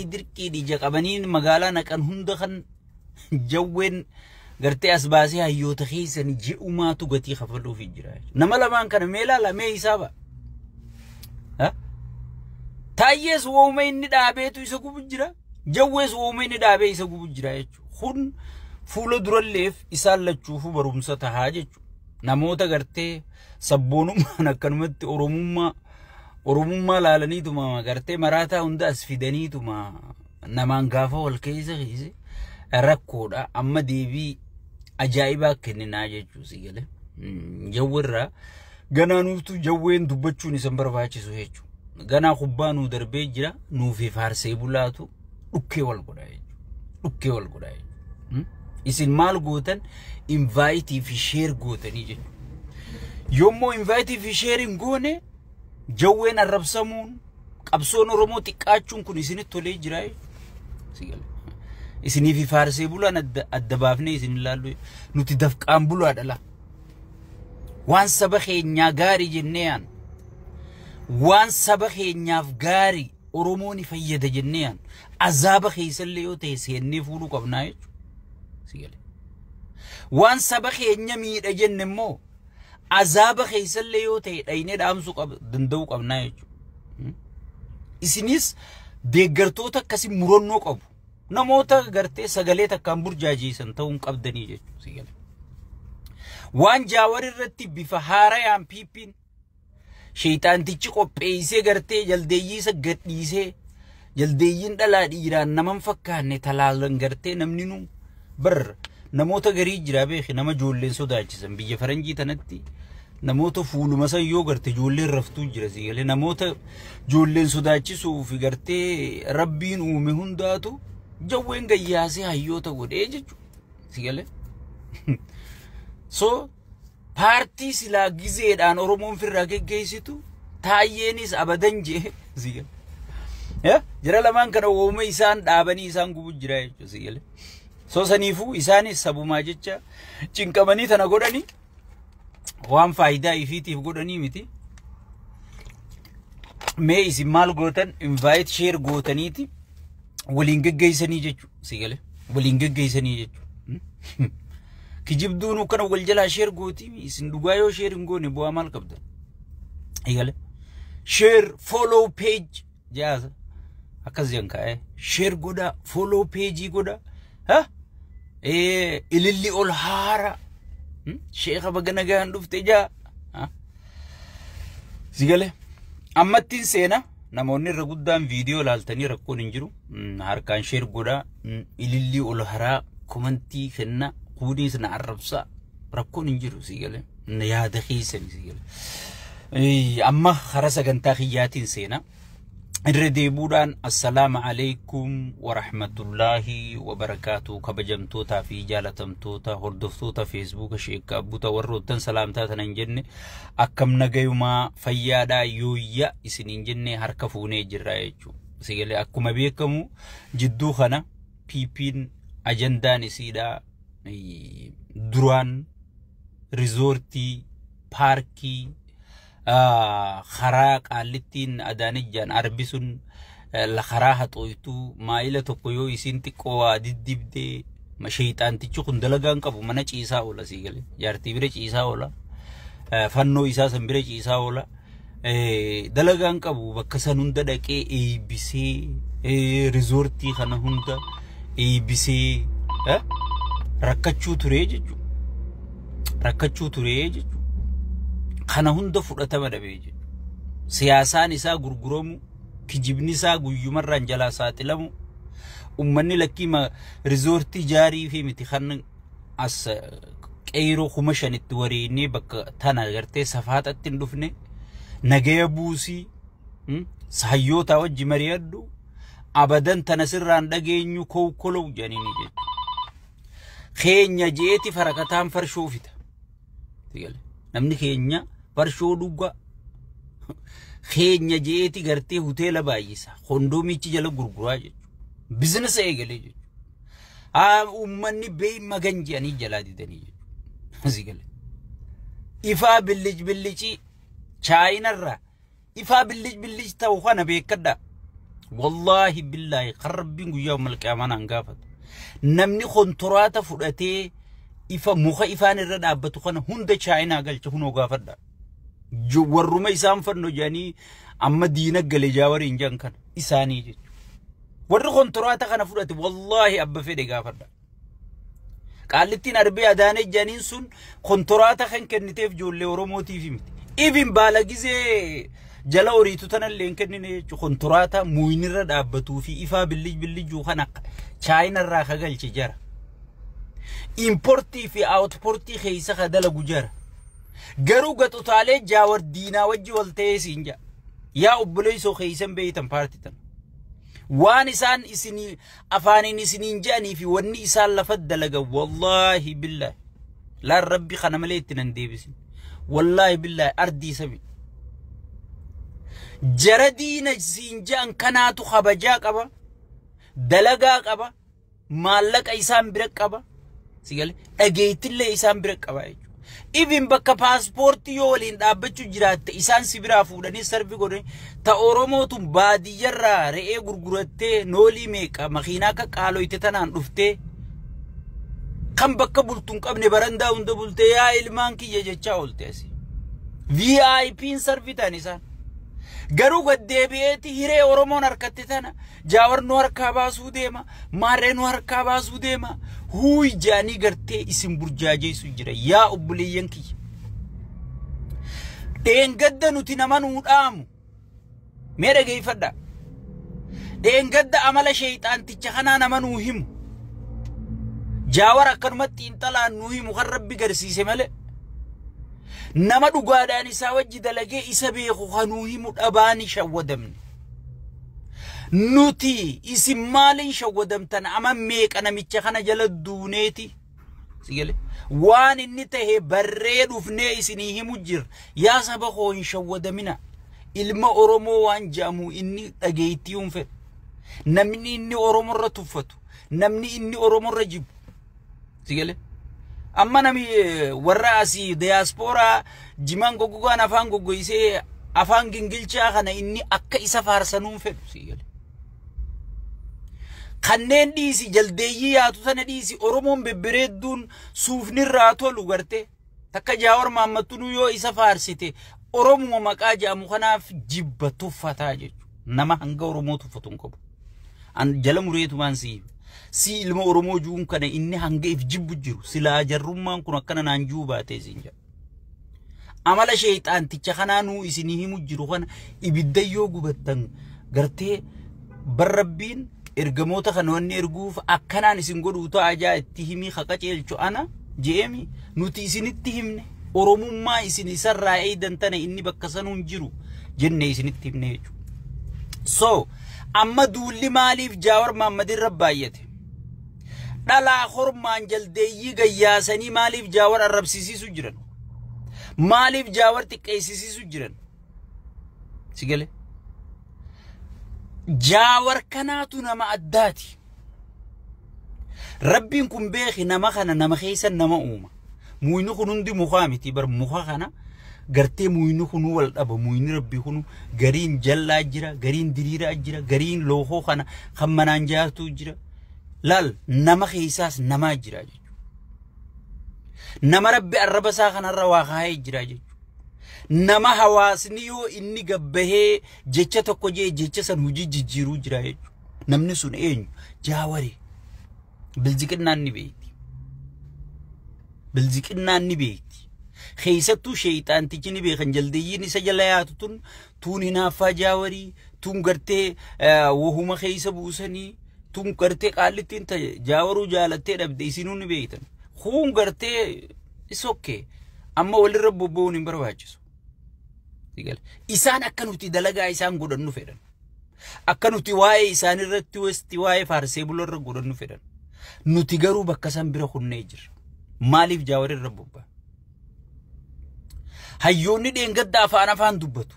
dirqii dija qabaniin magaalaa naqan hunda kan jawween gartee asbaasee hayyoota keessan ji'umaatu gatii kafaluuf jira. Nama lamaan kana meelaa lamee hisaaba. Taayyees woomee inni dhaabeetu isa gubu jira. Jawwees woomee inni dhaabee isa gubu jira jechuudha. Kun fuula duralleef isaan lachuufu barumsa tahaa jechuudha. Namoota gartee sabboonummaan akkanumatti Oromummaa laalaniituma gartee maraataa hunda as fidaniituma namaan gaafa wal keessa rakkoodha. Amma deebii ajaa'ibaa kenninaa jechuudha sigale. Jawweerraa ganaa nuuftu jawween dubbachuun isan barbaachisu jechuudha. Ganaa kubbaa nuu darbee jira nuufi faarsee bulaatu dhukkee wal godhaa jechuudha. Dhukkee wal godhaa jechuudha. Isin maal gootan invite fi share gootanii jechuudha. Yommuu invite fi sharing goone jawween arrabsamuun qabsoon Oromoo xiqqaachuun kun isinitti tolee jira sigale. Isinii fi faarsee bulaan adda baafnee isin ilaallu nuti dafqaan bulaadha. Waan saba keenyaa gaarii jenneen waan saba keenyaaf gaarii Oromoon fayyada jenneen azaaba keessallee yoo ta'e seennee fuudhuu qabnaa jechuudha sigale. Waan saba keenya miidha jenne immoo azaaba keessallee yoo ta'e dhaynee dhaamsuu danda'uu qabnaa jechuudha. Isinis deeggartoota akkasii murannoo qabu. Namoota gartee sagalee takkaan burjaajiisan ta'uun qabdanii jechuudha sigale. Waan Jawaar irratti bifa haarayaan piippiin sheeyxaantichi qopheessee gartee jaldeeyyii isa gadhiisee jaldeeyyiin dhalaa dhiiraan naman fakkaanne talaalan gartee namni nu bar namoota garii jira beeki nama joolleen sodaachisan biyya faranjii tanatti namoota fuuluma san yoo garte joolleen raftuu jira sigale. Namoota joolleen sodaachisuu fi gartee rabbiin uume hundaatu jawween gayyaasee hayyoota godhee jechuudha sigale. So paartii silaa gizeedhaan Oromoon firraa geggeessitu taayyeenis abadan jee sigale. Jara lamaan kana wooma isaan dhaabanii isaan gubu jira jechuudha sigale. So saniifuu isaanis sabumaa jecha cinqamanii tana godhanii waan faayidaa ifiitiif godhanii miti. Mee isin maal gootan invite share gootaniiti waliin geggeessanii jechuudha sigale. Waliin geggeessanii jechuudha. Kijibduun kana wal jalaa share gooti isin dhugaa yoo share hin goone bu'aa maal qabdan sigale. Share follow page jaaza akkas jankaa'e share godha follow page godha ililli ol haara sheekha bagana gaan dhufte jaa sigale. Ammattiin seena namoonni irra guddaan viidiyoo laaltanii rakkoon hin jiru. Harkaan share godha ililli ol haraa komentii kenna kunis na arrabsa rakkoon hin jiru sigale. Yaada keessan sigale. Amma hara sagantaa kiyyaatiin seena irredeebuudhaan assalamu alaykum wa rahmatullahi wa barakatuh. Kabajamtoota fi jaalatamtoota hordoftoota Facebook Sheekh Abbuuta warroottan salaamtaa tanan jenne akkam nagayumaa fayyaadhaa yooyya isiniin jenne harka fuunee jirra jechuudha sigale. Akkuma beekamu jidduu kana piippiin ajandaan isiidhaa duraan rizoortii paarkii خرا قالتين أدانجان أربسون لخراها طويتو مايلة تقويو يسين تقوى دي شيطان تيجون دلغان كابو مناج إيسا ولا سيغلي يارتي بريج إيسا ولا فنو إيسا سنبريج إيسا ولا دلغان كابو بكسان هندا داكي ABC ريزورتي خانا هندا ABC ركاچو تريج kana hunda fudhatama dhabe jechuudha. Siyaasaan isaa gurguramu kijibni isaa guyyumarraan jalaa saaxilamu ummanni lakkii rizoortii jaarii fi miti kan as qeyroo kuma shanitti wariinee bakka tana gartee safaaxatti hin dhufne nagaya buusii hayyoota wajji mari'adhu abadan tana sirraan dhageenyu kookolow jedhanii jechuudha. Keenya jeeti farakataan farshoo fita namni keenya farshoo dhugaa keenya jeeti gartee hoteela baay'isa kondoomichi jala gurguraa jechuudha. Bizinesa eegalee jechuudha. Ummanni bee magan jedhanii jalaa didanii jechuudha sigale. Ifaa billichi chaayinarraa ifaa billichi ta'u kana beekadha والله بالله قربين يوم القيامة انقافت نمني خنطرات فؤتي إفا مخيفان الرد أبتو خنا هند شاينا قال شهونو قافت جو والرمى إسام فرنو جاني أما دينك قال جاور إنجان كان إساني جي ور خنطرات خنا فؤتي والله أبا فيدي قافت قالتين أربي أداني جانين سن خنطرات خن كنتيف جولي ورموتي في متي إبن بالاجيزي جلا أوريتو تنا اللي إنكنني خنطراتا موينيرا دابتو في إفا باللي جو خنق شاين الراخة قال شجرة إمبورتي في أوتبورتي خيسة خدلا ججرة جرو قطو تالي جاور دينا وجه والتيسين جا يا أبليسو خيسن بيتن بارتيتن وان إسان إسني أفانين إسنين جاني في وني إسان لفد لغا والله بالله لا ربي خنمليت ننديبسين والله بالله أردي سبي جردين سينجان كناتو خبجاك أبا دلقاك أبا مالك إيسان برك أبا سيقال أجيت اللي إيسان برك أبا إذن بكا باسبورتي يولين دابتشو جرات إيسان سبرا فوداني سرفي قولي تا أوروموتم بادي جرى رئي غرغرتي نولي ميكا مخيناكا قالو يتتنان رفتي كم بكا بلتون قبني برندا وندبلتي يا إلمانكي يجيشا قولتي VIP سرفي تاني سان garuu gaddeebi'eeti hiree Oromoon harkatti tana jaawarnu harkaa baasuu deema maarreenu harkaa baasuu deema huuy jaanii gartee isin burjaajeessu jira yaa obboleeyyan kiyya dheengadda nuti nama nuu dhaamu mee dhageeffadha dheengadda amala sheeyxaanticha kanaa nama nuu himu jaawar akkanumatti intalaan nuu himu kan rabbi garsiise malee nama dhugaadhaan isaa wajji dalagee isa beeku kanuu himu dhabaani shawwadamne nuti isin maalin shawwadamtan ama meeqa namicha kana jala duuneeti sigale waan inni tahe barree dhufnee isinii himu jir yaa saba koo hin shawwadamina ilma Oromoo waan jaamu inni dhageeytiyuun fedhu namni inni Oromoo irra tuffatu namni inni Oromoo irra jibu sigale amma nami warra asii diaspora jiman gogogaan afaan gogoysee afaan gingilchaa kana inni akka isa faarsanuun fedhu sigale kanneen dhiisi jaldeeyyii yaatu sana dhiisi Oromoon bebbereedduun suufnirraa tolu garte takka Jaawar Maammattuu yoo isa faarsite Oromoo maqaa jaamu kanaaf jibba tuffataa jechuudha nama hanga Oromoo tuffatuun qabu an jala mureetu maan siif si ilma Oromoo juun kana inni hanga if jibbu jiru silaa jarrummaan kun akkana naan juu baatee sinja amala sheeyxaanticha kanaanuu isinii himu jiru kana ibiddayyoo gubattan gartee barrabbiin ergamoota kana wanni erguuf akkanaan isin godhuu ta'aa itti himii qaqaceelchu ana jeemi nuti isinitti himne Oromummaa isin isarraa eeydan tana inni bakka sanuun jiru jenne isinitti himne jechuudha so amma duulli maaliif Jaawar Maammadin rabbaayyate dhalaa hormaan jaldeeyyii gayyaasanii maaliif Jaawar arrabsiisiisu jiran maaliif Jaawar xiqqeessisiisu jiran sigale Jaawar kanaatu nama addaati rabbiin kun beeki nama kana nama keessan nama uuma muyni kun hundi mukaa miti bar muka kana gartee muyni kun wal dhaba muyni rabbii kun gariin jallaa jira gariin diriiraa jira gariin loohoo kana kan manaan jaartuu jira lal nama keessaas namaa jira jechuudha nama rabbi arrabasaa kanarra waa kaayee jira jechuudha nama hawaasni yoo inni gabbahee jecha tokko jee jecha san hujii jijjiiruu jira jechuudha namni sun eenyu Jaawari bilziqinnaan ni beekti bilziqinnaan ni beekti خيستو شيطان تجني بيخن جلديين سجلايات تون هنافا جاوري تون قرتي وهما خيس بوسني تون قرتي قالتين جاورو جالتين أبدي سنون بيتن خون قرتي إسوكي أما ولي ربو بوني برواجسو تقال إسان أكنو تدلقا إسان قدن نفرن أكنو تواي إسان الرد وستي واي فارسي بلو الرد قدن نفرن نتقارو بكسان برخون نيجر ماليف جاوري الربو با hayyoonni dheengadda afaan dubbatu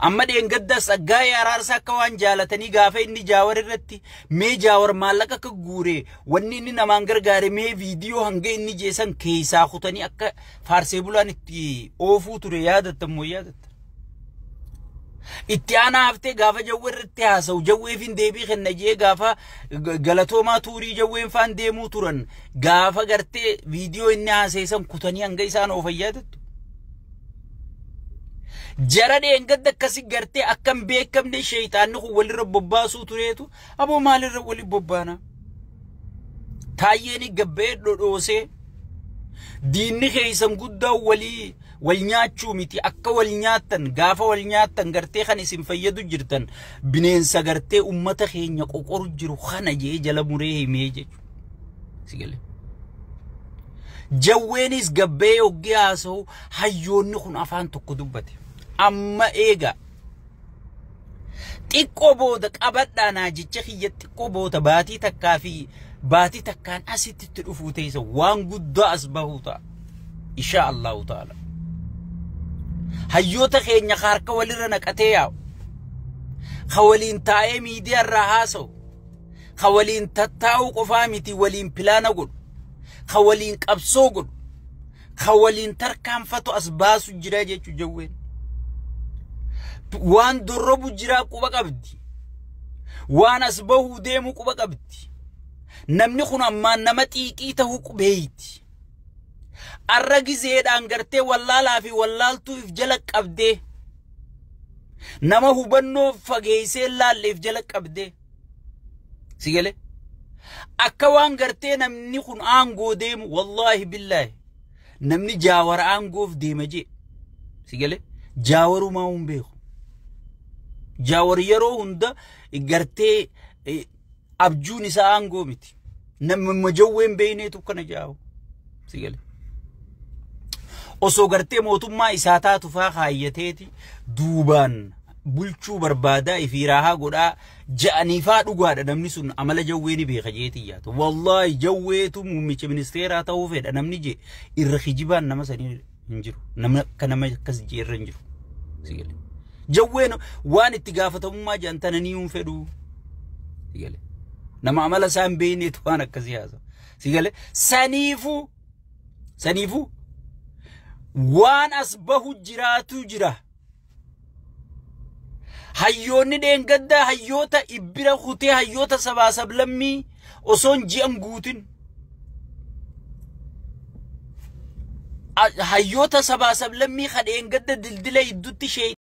amma dheengadda saggaay araarsa akka waan jaalatanii gaafa inni Jaawar irratti mee Jaawar maallaqa akka guure wanni inni namaan gargaare mee viidiyoo hanga inni jeesan keessaa kutanii akka faarsee bulaan itti oofuu ture yaadatta moo yaadatta اتيانا هفتي غافا جوّر اتهاسو جوّي فين ديبي خنجي غافا غلطو ما توري جوّين فان ديمو تورن غافا غرتي فيديو إني هاسيسان كتاني انغيسان وفيادت جرد انقد كسي غرتي أكم بيكم دي شيطان نخو ولي رب بباسو تريتو أبو مالي رب ولي ببانا تاييني قبيت روسي ديني خيسان قد ولي والنياتشو ميتي أكا والنياتن غافا والنياتن غرتي خاني سنفيدو جرتن بنينسا غرتي أمتا خين يقوقر جرو خانا جي جلا مريه ميجي سيقلي جوينيس قبي وقياسو حيون نخون أفان تقدوبتي أما إيغا تيكو بودك أبدا ناجي تخيّ تيكو بودا باتي تكافي باتي تكان أسيت تلوفو تيسا وان قد أسبهوتا إن شاء الله تعالى هيوتا خين يخارك ولرنك أتياو خوالين تاي ميديا الرهاسو خوالين تتاو قفامتي ولين بلانا قل خوالين كبسو قل خوالين تركام فتو أسباسو جراجة جوين وان دربو جرا قوبا قبدي وان أسبهو ديمو قوبا قبدي نمني خنا ما نمتيكي تهو قبيتي الرجي زيد أنقرتي والله لا في والله تو يفجلك أبدي نما هو بنو فجيسي لا اللي يفجلك أبدي سيجله أكوان قرتي نمني خن أنجو ديم والله بالله نمني جاور أنجو في ديمجي سيجله جاورو ما هم بيخو جاور يرو هندا قرتي أبجوني سا أنجو متي نم مجوين بيني تبكنا جاو سيجله osoo gartee mootummaa isaataa tufaa kaayyateeti duubaan bulchuu barbaadaa ifiraahaa godhaa ja'aniifaa dhugaadha namni sun amala jawweeni beeka jeetii yaatu wallahi jawweetu muummicha ministeeraa ta'uu fedha namni je irra kijibaan nama sanii hin jiru nama akkas je irra hin jiru sigale jawween waan itti gaafatamummaa jantananii hin fedhu sigale nama amala isaan beeyneetu waan akkas yaasa sigale saniifu وان أصبحوا جراتو جرا هيوني دين قدا هيوتا إبرا خوتي هيوتا سباسب لمي أصون جيام قوتين هيوتا سباسب لمي خدين قدا دلدلا يدوتي